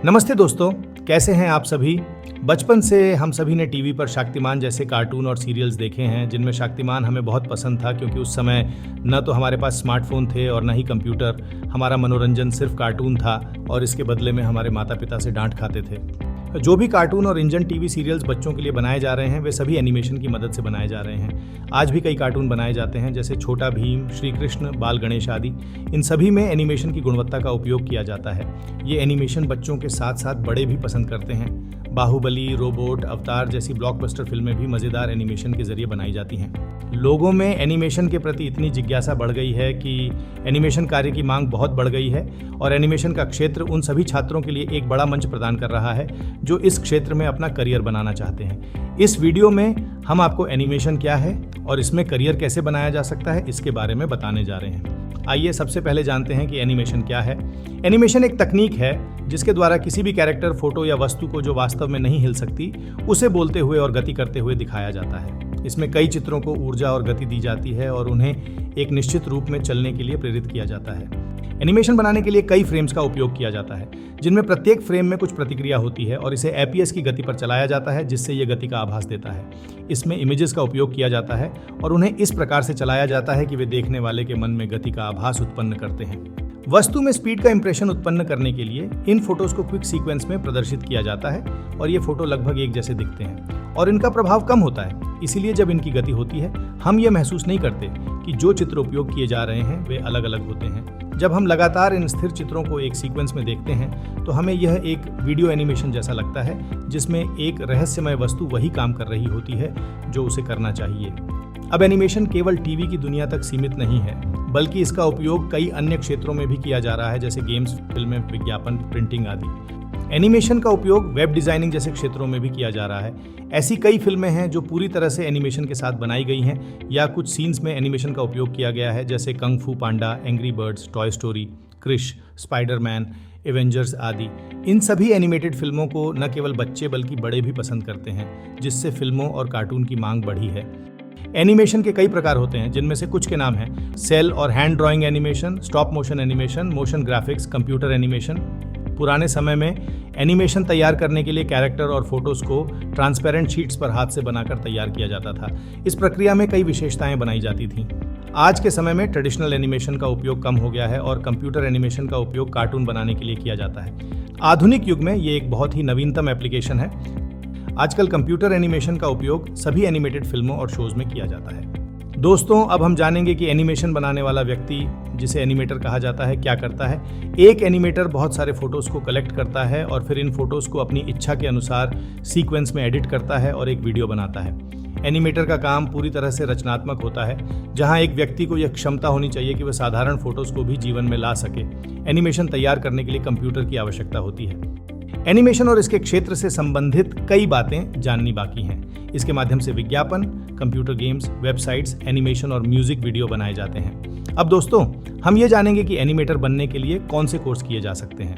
नमस्ते दोस्तों, कैसे हैं आप सभी। बचपन से हम सभी ने टीवी पर शक्तिमान जैसे कार्टून और सीरियल्स देखे हैं, जिनमें शक्तिमान हमें बहुत पसंद था क्योंकि उस समय न तो हमारे पास स्मार्टफोन थे और न ही कंप्यूटर। हमारा मनोरंजन सिर्फ कार्टून था और इसके बदले में हमारे माता पिता से डांट खाते थे। जो भी कार्टून और इंजन टीवी सीरियल्स बच्चों के लिए बनाए जा रहे हैं वे सभी एनिमेशन की मदद से बनाए जा रहे हैं। आज भी कई कार्टून बनाए जाते हैं जैसे छोटा भीम, श्री कृष्ण, बाल गणेश आदि। इन सभी में एनिमेशन की गुणवत्ता का उपयोग किया जाता है। ये एनिमेशन बच्चों के साथ साथ बड़े भी पसंद करते हैं। बाहुबली, रोबोट, अवतार जैसी ब्लॉकबस्टर फिल्में भी मज़ेदार एनिमेशन के जरिए बनाई जाती हैं। लोगों में एनिमेशन के प्रति इतनी जिज्ञासा बढ़ गई है कि एनिमेशन कार्य की मांग बहुत बढ़ गई है और एनिमेशन का क्षेत्र उन सभी छात्रों के लिए एक बड़ा मंच प्रदान कर रहा है जो इस क्षेत्र में अपना करियर बनाना चाहते हैं। इस वीडियो में हम आपको एनिमेशन क्या है और इसमें करियर कैसे बनाया जा सकता है इसके बारे में बताने जा रहे हैं। आइए सबसे पहले जानते हैं कि एनिमेशन क्या है। एनिमेशन एक तकनीक है जिसके द्वारा किसी भी कैरेक्टर, फोटो या वस्तु को जो वास्तव में नहीं हिल सकती उसे बोलते हुए और गति करते हुए दिखाया जाता है। इसमें कई चित्रों को ऊर्जा और गति दी जाती है और उन्हें एक निश्चित रूप में चलने के लिए प्रेरित किया जाता है। एनिमेशन बनाने के लिए कई फ्रेम्स का उपयोग किया जाता है जिनमें प्रत्येक फ्रेम में कुछ प्रतिक्रिया होती है और इसे एपीएस की गति पर चलाया जाता है जिससे ये गति का आभास देता है। इसमें इमेजेस का उपयोग किया जाता है और उन्हें इस प्रकार से चलाया जाता है कि वे देखने वाले के मन में गति का आभास उत्पन्न करते हैं। वस्तु में स्पीड का इंप्रेशन उत्पन्न करने के लिए इन फोटोज को क्विक सीक्वेंस में प्रदर्शित किया जाता है और ये फोटो लगभग एक जैसे दिखते हैं और इनका प्रभाव कम होता है। इसीलिए जब इनकी गति होती है हम ये महसूस नहीं करते कि जो चित्र उपयोग किए जा रहे हैं वे अलग अलग होते हैं। जब हम लगातार इन स्थिर चित्रों को एक सीक्वेंस में देखते हैं तो हमें यह एक वीडियो एनिमेशन जैसा लगता है जिसमें एक रहस्यमय वस्तु वही काम कर रही होती है जो उसे करना चाहिए। अब एनिमेशन केवल टीवी की दुनिया तक सीमित नहीं है बल्कि इसका उपयोग कई अन्य क्षेत्रों में भी किया जा रहा है जैसे गेम्स, फिल्में, विज्ञापन, प्रिंटिंग आदि। एनिमेशन का उपयोग वेब डिजाइनिंग जैसे क्षेत्रों में भी किया जा रहा है। ऐसी कई फिल्में हैं जो पूरी तरह से एनिमेशन के साथ बनाई गई हैं या कुछ सीन्स में एनिमेशन का उपयोग किया गया है जैसे Kung Fu Panda, Angry Birds, Toy Story, Krrish, Spiderman, Avengers आदि। इन सभी एनिमेटेड फिल्मों को न केवल बच्चे बल्कि बड़े भी पसंद करते हैं जिससे फिल्मों और कार्टून की मांग बढ़ी है। एनिमेशन के कई प्रकार होते हैं जिनमें से कुछ के नाम हैं सेल और hand drawing animation, stop motion animation, motion graphics, computer animation. पुराने समय में एनिमेशन तैयार करने के लिए कैरेक्टर और फोटोज को ट्रांसपेरेंट शीट्स पर हाथ से बनाकर तैयार किया जाता था। इस प्रक्रिया में कई विशेषताएं बनाई जाती थीं। आज के समय में ट्रेडिशनल एनिमेशन का उपयोग कम हो गया है और कंप्यूटर एनिमेशन का उपयोग कार्टून बनाने के लिए किया जाता है। आधुनिक युग में ये एक बहुत ही नवीनतम एप्लीकेशन है। आजकल कंप्यूटर एनिमेशन का उपयोग सभी एनिमेटेड फिल्मों और शोज में किया जाता है। दोस्तों, अब हम जानेंगे कि एनिमेशन बनाने वाला व्यक्ति, जिसे एनिमेटर कहा जाता है, क्या करता है। एक एनिमेटर बहुत सारे फोटोज को कलेक्ट करता है और फिर इन फोटोज को अपनी इच्छा के अनुसार सीक्वेंस में एडिट करता है और एक वीडियो बनाता है। एनिमेटर का काम पूरी तरह से रचनात्मक होता है, जहां एक व्यक्ति को यह क्षमता होनी चाहिए कि वह साधारण फोटोज को भी जीवन में ला सके। एनिमेशन तैयार करने के लिए कंप्यूटर की आवश्यकता होती है। एनिमेशन और इसके क्षेत्र से संबंधित कई बातें जाननी बाकी हैं। इसके माध्यम से विज्ञापन, कंप्यूटर गेम्स, वेबसाइट्स, एनिमेशन और म्यूजिक वीडियो बनाए जाते हैं। अब दोस्तों, हम ये जानेंगे कि एनिमेटर बनने के लिए कौन से कोर्स किए जा सकते हैं।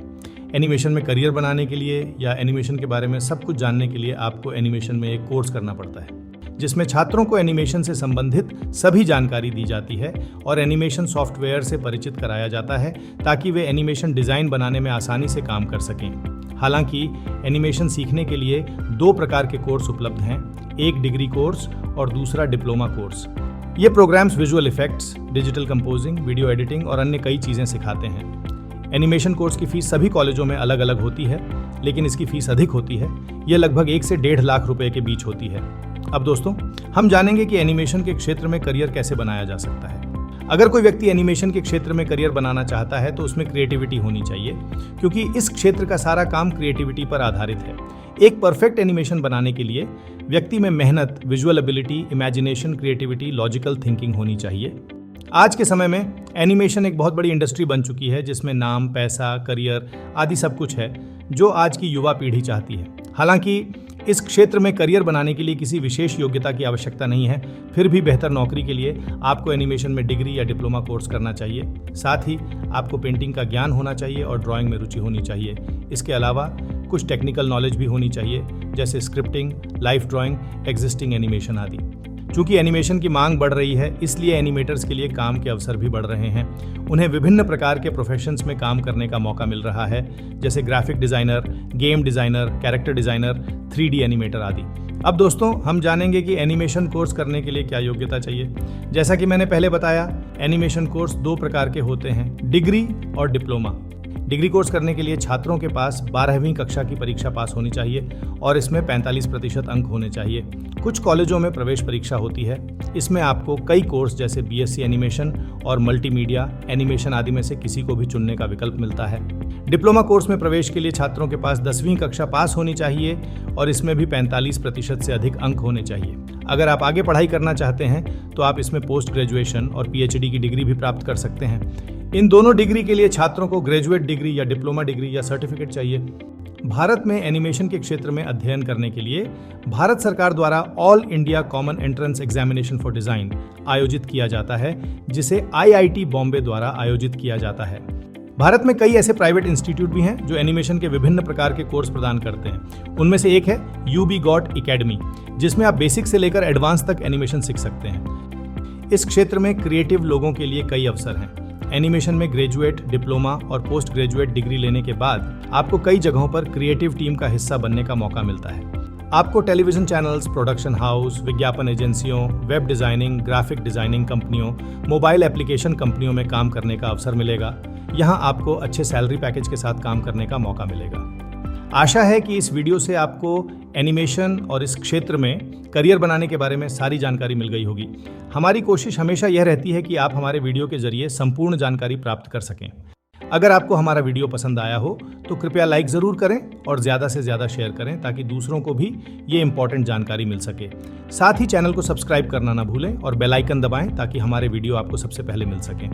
एनिमेशन में करियर बनाने के लिए या एनिमेशन के बारे में सब कुछ जानने के लिए आपको एनिमेशन में एक कोर्स करना पड़ता है जिसमें छात्रों को एनिमेशन से संबंधित सभी जानकारी दी जाती है और एनिमेशन सॉफ्टवेयर से परिचित कराया जाता है ताकि वे एनिमेशन डिज़ाइन बनाने में आसानी से काम कर सकें। हालांकि एनिमेशन सीखने के लिए दो प्रकार के कोर्स उपलब्ध हैं, एक डिग्री कोर्स और दूसरा डिप्लोमा कोर्स। ये programs visual effects, digital composing, video editing और अन्य कई चीज़ें सिखाते हैं। एनिमेशन कोर्स की फीस सभी कॉलेजों में अलग अलग होती है, लेकिन इसकी फीस अधिक होती है। ये लगभग 1 से 1.5 लाख रुपए के बीच होती है। अब दोस्तों, हम जानेंगे कि एनिमेशन के क्षेत्र में करियर कैसे बनाया जा सकता है। अगर कोई व्यक्ति एनिमेशन के क्षेत्र में करियर बनाना चाहता है तो उसमें क्रिएटिविटी होनी चाहिए क्योंकि इस क्षेत्र का सारा काम क्रिएटिविटी पर आधारित है। एक परफेक्ट एनिमेशन बनाने के लिए व्यक्ति में मेहनत, visual ability, imagination, creativity, logical thinking होनी चाहिए। आज के समय में एनिमेशन एक बहुत बड़ी इंडस्ट्री बन चुकी है जिसमें नाम, पैसा, करियर आदि सब कुछ है जो आज की युवा पीढ़ी चाहती है। हालांकि इस क्षेत्र में करियर बनाने के लिए किसी विशेष योग्यता की आवश्यकता नहीं है, फिर भी बेहतर नौकरी के लिए आपको एनिमेशन में डिग्री या डिप्लोमा कोर्स करना चाहिए। साथ ही आपको पेंटिंग का ज्ञान होना चाहिए और ड्राइंग में रुचि होनी चाहिए। इसके अलावा कुछ टेक्निकल नॉलेज भी होनी चाहिए जैसे scripting, life drawing, existing animation आदि। चूंकि एनिमेशन की मांग बढ़ रही है, इसलिए एनिमेटर्स के लिए काम के अवसर भी बढ़ रहे हैं। उन्हें विभिन्न प्रकार के प्रोफेशंस में काम करने का मौका मिल रहा है, जैसे graphic designer, game designer, character designer, 3D animator आदि। अब दोस्तों हम जानेंगे कि एनिमेशन कोर्स करने के लिए क्या योग्यता चाहिए। जैसा कि मैंने पहले बताया, एनिमेशन कोर्स 2 प्रकार के होते हैं, डिग्री और डिप्लोमा। डिग्री कोर्स करने के लिए छात्रों के पास 12वीं कक्षा की परीक्षा पास होनी चाहिए और इसमें 45% अंक होने चाहिए। कुछ कॉलेजों में प्रवेश परीक्षा होती है। इसमें आपको कई कोर्स जैसे BSc एनिमेशन और मल्टीमीडिया एनिमेशन आदि में से किसी को भी चुनने का विकल्प मिलता है। डिप्लोमा कोर्स में प्रवेश के लिए छात्रों के पास 10वीं कक्षा पास होनी चाहिए और इसमें भी 45% से अधिक अंक होने चाहिए। अगर आप आगे पढ़ाई करना चाहते हैं तो आप इसमें पोस्ट ग्रेजुएशन और PhD की डिग्री भी प्राप्त कर सकते हैं। इन दोनों डिग्री के लिए छात्रों को ग्रेजुएट डिग्री या डिप्लोमा डिग्री या सर्टिफिकेट चाहिए। भारत में एनिमेशन के क्षेत्र में अध्ययन करने के लिए भारत सरकार द्वारा all India common entrance examination for design आयोजित किया जाता है, जिसे IIT बॉम्बे द्वारा आयोजित किया जाता है। भारत में कई ऐसे प्राइवेट इंस्टीट्यूट भी हैं जो एनिमेशन के विभिन्न प्रकार के कोर्स प्रदान करते हैं। उनमें से एक है UB गॉट एकेडमी, जिसमें आप बेसिक से लेकर एडवांस तक एनिमेशन सीख सकते हैं। इस क्षेत्र में क्रिएटिव लोगों के लिए कई अवसर हैं। एनिमेशन में ग्रेजुएट, डिप्लोमा और पोस्ट ग्रेजुएट डिग्री लेने के बाद आपको कई जगहों पर क्रिएटिव टीम का हिस्सा बनने का मौका मिलता है। आपको टेलीविजन चैनल्स, प्रोडक्शन हाउस, विज्ञापन एजेंसियों, वेब डिजाइनिंग, ग्राफिक डिजाइनिंग कंपनियों, मोबाइल एप्लीकेशन कंपनियों में काम करने का अवसर मिलेगा। यहाँ आपको अच्छे सैलरी पैकेज के साथ काम करने का मौका मिलेगा। आशा है कि इस वीडियो से आपको एनिमेशन और इस क्षेत्र में करियर बनाने के बारे में सारी जानकारी मिल गई होगी। हमारी कोशिश हमेशा यह रहती है कि आप हमारे वीडियो के जरिए संपूर्ण जानकारी प्राप्त कर सकें। अगर आपको हमारा वीडियो पसंद आया हो तो कृपया लाइक ज़रूर करें और ज़्यादा से ज़्यादा शेयर करें ताकि दूसरों को भी ये इंपॉर्टेंट जानकारी मिल सके। साथ ही चैनल को सब्सक्राइब करना ना भूलें और बेल आइकन दबाएं ताकि हमारे वीडियो आपको सबसे पहले मिल सकें।